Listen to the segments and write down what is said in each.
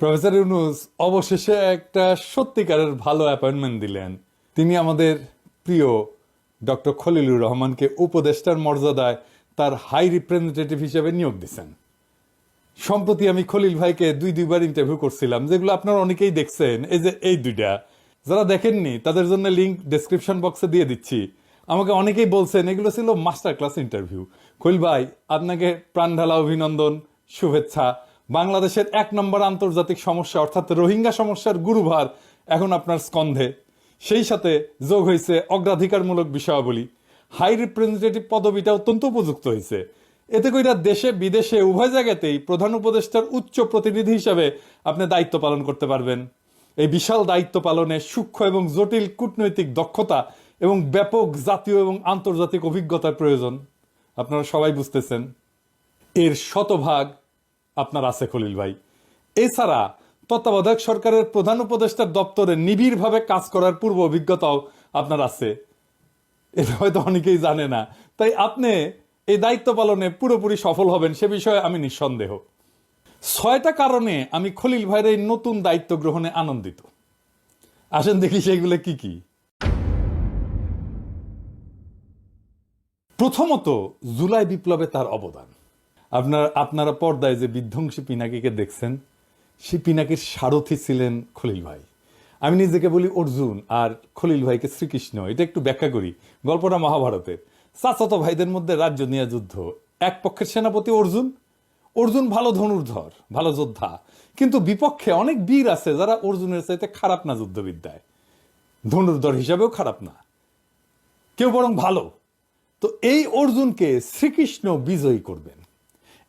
Professor Yunus অবশেষে একটা সত্যিকারের ভালো অ্যাপয়েন্টমেন্ট দিলেন। তিনি আমাদের প্রিয় ডক্টর খলিলুর রহমানকে উপদেষ্টার মর্যাদায় তার হাই রিপ্রেজেন্টেটিভ হিসেবে নিয়োগ দিয়েছেন। সম্প্রতি আমি খলিল ভাইকে দুইবার ইন্টারভিউ করছিলাম, যেগুলো আপনারা অনেকেই দেখছেন। এই যে এই দুইটা, যারা দেখেননি তাদের জন্য লিঙ্ক ডেসক্রিপশন বক্সে দিয়ে দিচ্ছি। আমাকে অনেকেই বলছেন এগুলো ছিল মাস্টার ক্লাস ইন্টারভিউ। খলিল ভাই, আপনাকে প্রাণ ঢালা অভিনন্দন, শুভেচ্ছা। বাংলাদেশের 1 নম্বর আন্তর্জাতিক সমস্যা অর্থাৎ রোহিঙ্গা সমস্যার গুরুভার এখন আপনার স্কন্ধে। সেই সাথে যোগ হয়েছে অগ্রাধিকারমূলক বিষয়াবলী। হাই রিপ্রেজেন্টেটিভ পদবিটা অত্যন্ত উপযুক্ত হয়েছে। এতে কইরা দেশে বিদেশে উভয় জায়গাতেই প্রধান উপদেষ্টার উচ্চ প্রতিনিধি হিসাবে আপনি দায়িত্ব পালন করতে পারবেন। এই বিশাল দায়িত্ব পালনে সূক্ষ্ম এবং জটিল কূটনৈতিক দক্ষতা এবং ব্যাপক জাতীয় এবং আন্তর্জাতিক অভিজ্ঞতার প্রয়োজন। আপনারা সবাই বুঝতেছেন, এর শতভাগ আপনার আছে খলিল ভাই। এছাড়া তত্ত্বাবধায়ক সরকারের প্রধান উপদেষ্টার দপ্তরে নিবিড়ভাবে কাজ করার পূর্ব অভিজ্ঞতাও আপনার আছে। এটা হয়তো অনেকেই জানে না। তাই আপনি এই দায়িত্ব পালনে পুরোপুরি সফল হবেন সে বিষয়ে আমি নিঃসন্দেহ। 6টা কারণে আমি খলিল ভাইয়ের এই নতুন দায়িত্ব গ্রহণে আনন্দিত। আসেন দেখি সেগুলো কি কি। প্রথমত, জুলাই বিপ্লবে তার অবদান। আপনারা পর্দায় যে বিধ্বংসী পিনাকিকে দেখছেন, সেই পিনাকির সারথি ছিলেন খলিল ভাই। আমি নিজেকে বলি অর্জুন আর খলিল ভাইকে শ্রীকৃষ্ণ। এটা একটু ব্যাখ্যা করি। গল্পটা মহাভারতের। চাচাতো ভাইদের মধ্যে রাজ্য নিয়ে যুদ্ধ। এক পক্ষের সেনাপতি অর্জুন। অর্জুন ভালো ধনুর্ধর, ভালো যোদ্ধা, কিন্তু বিপক্ষে অনেক বীর আছে যারা অর্জুনের চাইতে খারাপ না যুদ্ধবিদ্যায়, ধনুর্ধর হিসাবেও খারাপ না, কেউ বরং ভালো। তো এই অর্জুনকে শ্রীকৃষ্ণ বিজয়ী করবেন,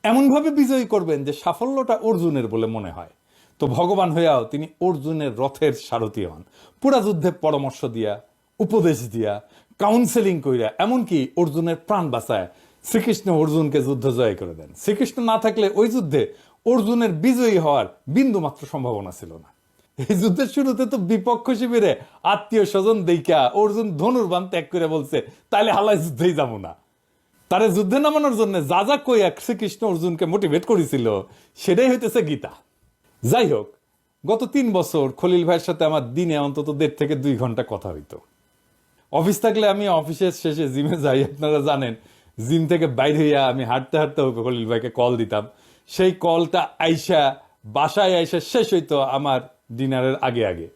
এমনভাবে বিজয়ী করবেন যে সাফল্যটা অর্জুনের বলে মনে হয়। তো ভগবান হইয়াও তিনি অর্জুনের রথের সারথি হন, পুরা যুদ্ধে পরামর্শ দিয়া, উপদেশ দিয়া, কাউন্সেলিং কইরা, এমনকি অর্জুনের প্রাণ বাঁচায় শ্রীকৃষ্ণ অর্জুনকে যুদ্ধ জয় করে দেন। শ্রীকৃষ্ণ না থাকলে ওই যুদ্ধে অর্জুনের বিজয়ী হওয়ার বিন্দু মাত্র সম্ভাবনা ছিল না। এই যুদ্ধের শুরুতে তো বিপক্ষ শিবিরে আত্মীয় স্বজন দেইকা অর্জুন ধনুর্বাণ ত্যাগ করে বলছে, তাইলে হালায় যুদ্ধেই যাবো না। তারে যুদ্ধে নামানোর জন্য যা যা কইয়া শ্রীকৃষ্ণ অর্জুনকে মোটিভেট করেছিল, সেটাই হইতেছে গীতা। যাই হোক, গত 3 বছর খলিল ভাইয়ের সাথে আমার দিনে অন্তত 1.5 থেকে 2 ঘন্টা কথা হইতো। অফিস থাকলে আমি অফিসের শেষে জিমে যাই, আপনারা জানেন। জিম থেকে বাইরে হইয়া আমি হাঁটতে হাঁটতে খলিল ভাইকে কল দিতাম। সেই কলটা আইসা বাসায় আইসা শেষ হইতো আমার ডিনারের আগে আগে।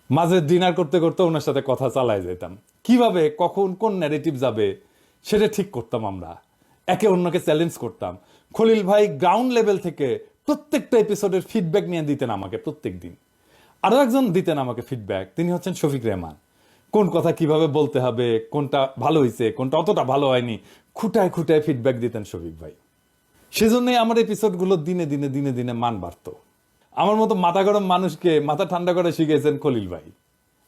মাঝে ডিনার করতে করতে ওনার সাথে কথা চালায় যেতাম। কিভাবে কখন কোন ন্যারেটিভ যাবে সেটা ঠিক করতাম আমরা, একে অন্যকে চ্যালেঞ্জ করতাম। খলিল ভাই গ্রাউন্ড লেভেল থেকে প্রত্যেকটা এপিসোডের ফিডব্যাক নিয়ে দিতেন আমাকে প্রত্যেক দিন। আরো একজন দিতেন আমাকে ফিডব্যাক, তিনি হচ্ছেন শফিক রেহমান। কোন কথা কিভাবে বলতে হবে, কোনটা ভালো হয়েছে, কোনটা অতটা ভালো হয়নি, খুঁটায় খুঁটায় ফিডব্যাক দিতেন শফিক ভাই। সেজন্যই আমার এপিসোডগুলো দিনে দিনে দিনে দিনে মান বাড়তো। আমার মতো মাথা গরম মানুষকে মাথা ঠান্ডা করে শিখিয়েছেন খলিল ভাই,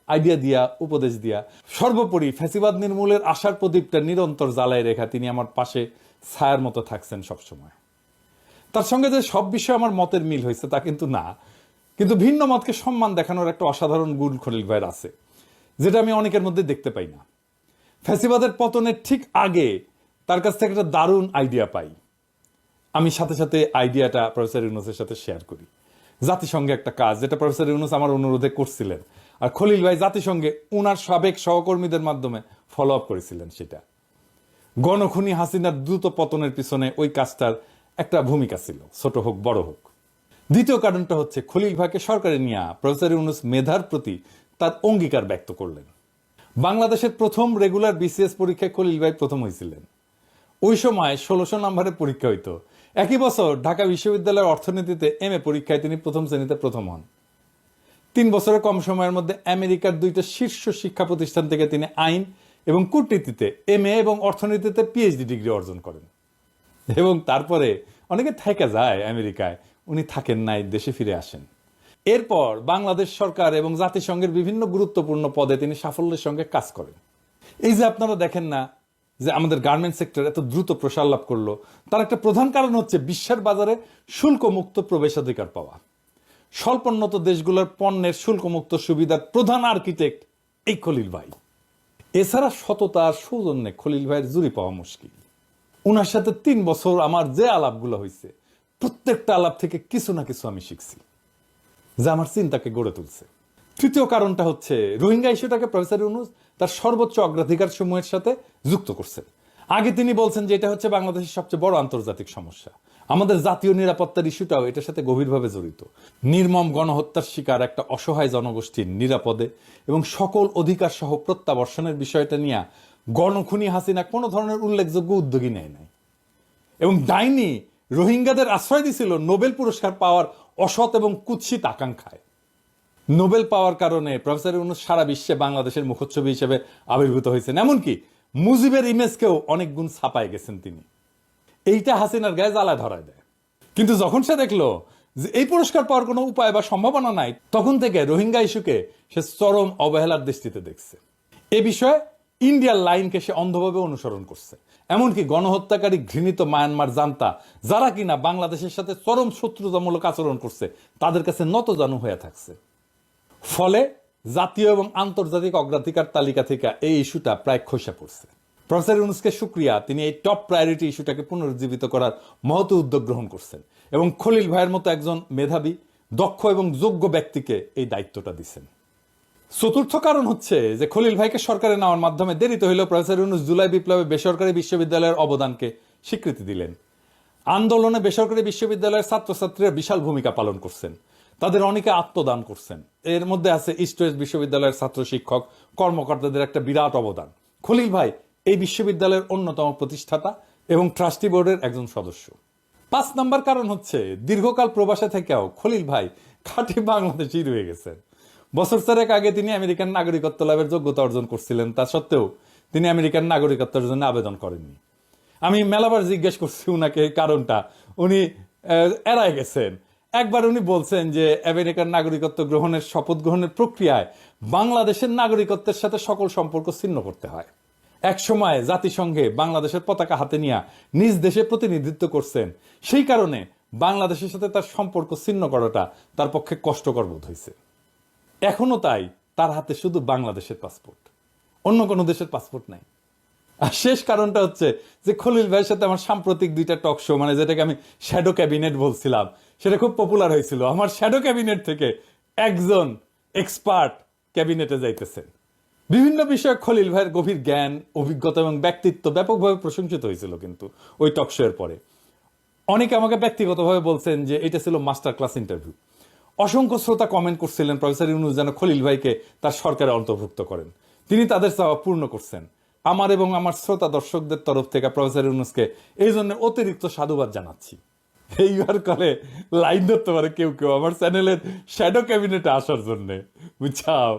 আইডিয়া দিয়া, উপদেশ দিয়া। সর্বোপরি ফ্যাসিবাদ নির্মূলের আশার প্রদীপটা নিরন্তর জ্বালায় রেখা তিনি আমার পাশে ছায়ার মতো থাকছেন সবসময়। তার সঙ্গে যে সব বিষয়ে আমার মতের মিল হয়েছে তা কিন্তু না, কিন্তু ভিন্ন মতকে সম্মান দেখানোর একটা অসাধারণ গুণ খলিল ভাইয়ের আছে, যেটা আমি অনেকের মধ্যে দেখতে পাই না। ফ্যাসিবাদের পতনের ঠিক আগে তার কাছ থেকে একটা দারুণ আইডিয়া পাই। আমি সাথে সাথে আইডিয়াটা প্রফেসর ইউনূসের সাথে শেয়ার করি। জাতিসংঘে একটা কাজ, যেটা প্রফেসর ইউনূস আমার অনুরোধে করছিলেন, আর খলিল ভাই জাতিসংঘে উনার সাবেক সহকর্মীদের মাধ্যমে ফলো আপ করেছিলেন। সেটা গণখুনি হাসিনার দ্রুত পতনের পিছনে ওই কাজটার একটা ভূমিকা ছিল, ছোট হোক বড় হোক। দ্বিতীয় কারণটা হচ্ছে খলিল ভাইকে সরকারে নিয়ে প্রফেসর ইউনূস মেধার প্রতি তার অঙ্গীকার ব্যক্ত করলেন। বাংলাদেশের প্রথম রেগুলার বিসিএস পরীক্ষায় খলিল ভাই প্রথম হয়েছিলেন। ওই সময় 1600 নম্বরের পরীক্ষা হইতো। একই বছর ঢাকা বিশ্ববিদ্যালয়ের অর্থনীতিতে এমএ পরীক্ষায় তিনি প্রথম শ্রেণীতে প্রথম হন। 3 বছরের কম সময়ের মধ্যে আমেরিকার 2টা শীর্ষ শিক্ষা প্রতিষ্ঠান থেকে তিনি আইন এবং কূটনীতিতে এমএ এবং অর্থনীতিতে পিএইচডি ডিগ্রি অর্জন করেন। এবং তারপরে অনেকে থেকে যায় আমেরিকায়, উনি থাকেন নাই, দেশে ফিরে আসেন। এরপর বাংলাদেশ সরকার এবং জাতিসংঘের বিভিন্ন গুরুত্বপূর্ণ পদে তিনি সাফল্যের সঙ্গে কাজ করেন। এই যে আপনারা দেখেন না যে আমাদের গার্মেন্ট সেক্টর এত দ্রুত প্রসার লাভ করলো, তার একটা প্রধান কারণ হচ্ছে বিশ্বের বাজারে শুল্কমুক্ত প্রবেশাধিকার পাওয়া। স্বল্পোন্নত দেশগুলোর পণ্যের শুল্কমুক্ত সুবিধার প্রধান আর্কিটেক্ট এই খলিল ভাই। এছাড়া সততা আর সৌজন্যে খলিল ভাইয়ের জুড়ি পাওয়া মুশকিল। উনার সাথে 3 বছর আমার যে আলাপগুলো হয়েছে, প্রত্যেকটা আলাপ থেকে কিছু না কিছু আমি শিখছি। যা আমার চিন্তাকে গড়ে তুলছে। তৃতীয় কারণটা হচ্ছে রোহিঙ্গা ইস্যুটাকে প্রফেসর ইউনূস তার সর্বোচ্চ অগ্রাধিকার সমূহের সাথে যুক্ত করছেন। আগে তিনি বলছেন যে এটা হচ্ছে বাংলাদেশের সবচেয়ে বড় আন্তর্জাতিক সমস্যা, আমাদের জাতীয় নিরাপত্তার ইস্যুটাও এটার সাথে গভীরভাবে জড়িত। নির্মম গণহত্যার শিকার একটা অসহায় জনগোষ্ঠীর নিরাপদে এবং সকল অধিকার সহ প্রত্যাবর্ষণের বিষয়টা নিয়ে গণখুনি হাসিনা কোনো ধরনের উল্লেখযোগ্য উদ্যোগী নেয় নাই। এবং ডাইনি রোহিঙ্গাদের আশ্রয় দিছিল নোবেল পুরস্কার পাওয়ার অসৎ এবং কুৎসিত আকাঙ্ক্ষায়। নোবেল পাওয়ার কারণে প্রফেসর ইউনূস সারা বিশ্বে বাংলাদেশের মুখচ্ছবি হিসেবে আবির্ভূত হয়েছেন, এমনকি মুজিবের ইমেজকেও অনেক গুণ ছাপায় গেছেন তিনি। এইটা হাসিনার গায়ে জ্বালা ধরায় দেয়। কিন্তু যখন সে দেখলো যে এই পুরস্কার পাওয়ার কোনো উপায় বা সম্ভাবনা নাই, তখন থেকে রোহিঙ্গা ইস্যুকে সে চরম অবহেলার দৃষ্টিতে দেখছে। এ বিষয়ে ইন্ডিয়ার লাইনকে সে অন্ধভাবে অনুসরণ করছে। এমনকি গণহত্যাকারী ঘৃণিত মায়ানমার জান্তা, যারা কিনা বাংলাদেশের সাথে চরম শত্রুতামূলক আচরণ করছে, তাদের কাছে নতজানু হয়ে থাকছে। ফলে জাতীয় এবং আন্তর্জাতিক অগ্রাধিকার তালিকা থেকে এই ইস্যুটা প্রায় খসে পড়ছে। প্রফেসর ইউনূসকে শুকরিয়া, তিনি এই টপ প্রায়োরিটি ইস্যুটাকে পুনরুজ্জীবিত করার মহৎ উদ্যোগ গ্রহণ করছেন এবং খলিল ভাইয়ের মতো একজন মেধাবী, দক্ষ এবং যোগ্য ব্যক্তিকে এই দায়িত্বটা দিচ্ছেন। চতুর্থ কারণ হচ্ছে যে খলিল ভাইকে সরকারে নেওয়ার মাধ্যমে দেরিতে হইলেও প্রফেসর ইউনূস জুলাই বিপ্লবে বেসরকারি বিশ্ববিদ্যালয়ের অবদানকে স্বীকৃতি দিলেন। আন্দোলনে বেসরকারি বিশ্ববিদ্যালয়ের ছাত্রছাত্রীরা বিশাল ভূমিকা পালন করছেন, তাদের অনেকে আত্মদান করছেন। এর মধ্যে আছে ইস্ট ওয়েস্ট বিশ্ববিদ্যালয়ের ছাত্র শিক্ষক কর্মকর্তাদের একটা বিরাট অবদান। খলিল ভাই এই বিশ্ববিদ্যালয়ের অন্যতম প্রতিষ্ঠাতা এবং ট্রাস্টি বোর্ডের একজন সদস্য। 5 নম্বর কারণ হচ্ছে দীর্ঘকাল প্রবাসে থেকেও খলিল ভাই খাঁটি বাংলাদেশী রয়ে গেছেন। বছর 4 আগে তিনি আমেরিকান নাগরিকত্ব লাভের যোগ্যতা অর্জন করছিলেন, তা সত্ত্বেও তিনি আমেরিকান নাগরিকত্বের জন্য আবেদন করেননি। আমি মেলাবার জিজ্ঞেস করছি উনাকে কারণটা, উনি এড়ায় গেছেন। একবার উনি বলছেন যে আমেরিকান নাগরিকত্ব গ্রহণের শপথ গ্রহণের প্রক্রিয়ায় বাংলাদেশের নাগরিকত্বের সাথে সকল সম্পর্ক ছিন্ন করতে হয়। এক সময় জাতিসংঘে বাংলাদেশের পতাকা হাতে নিয়ে নিজ দেশে প্রতিনিধিত্ব করছেন, সেই কারণে বাংলাদেশের সাথে তার সম্পর্ক ছিন্ন করাটা তার পক্ষে কষ্টকর বোধ হয়েছে। এখনো তাই তার হাতে শুধু বাংলাদেশের পাসপোর্ট, অন্য কোনো দেশের পাসপোর্ট নাই। আর শেষ কারণটা হচ্ছে যে খলিল ভাইয়ের সাথে আমার সাম্প্রতিক 2টা টক শো, মানে যেটাকে আমি শ্যাডো ক্যাবিনেট বলছিলাম, সেটা খুব পপুলার হয়েছিল। আমার শ্যাডো ক্যাবিনেট থেকে একজন এক্সপার্ট ক্যাবিনেটে যাইতেছেন। বিভিন্ন বিষয়ে খলিল ভাইয়ের গভীর জ্ঞান, অভিজ্ঞতা এবং ব্যক্তিত্ব ব্যাপকভাবে প্রশংসিত হয়েছিল। কিন্তু ওই টক শো এর পরে অনেকে আমাকে ব্যক্তিগতভাবে বলছেন যে এটা ছিল মাস্টার ক্লাস ইন্টারভিউ। অসংখ্য শ্রোতা কমেন্ট করছিলেন প্রফেসর ইউনূস যেন খলিল ভাইকে তার সরকারে অন্তর্ভুক্ত করেন। তিনি তাদের চাওয়া পূর্ণ করছেন। আমার এবং আমার শ্রোতা দর্শকদের তরফ থেকে প্রফেসর ইউনূসকে এই জন্য অতিরিক্ত সাধুবাদ জানাচ্ছি। এইবার কলে লাইন ধরতে পারে কেউ কেউ আমার চ্যানেলের শ্যাডো ক্যাবিনেটে আসার জন্য, বুঝছাও।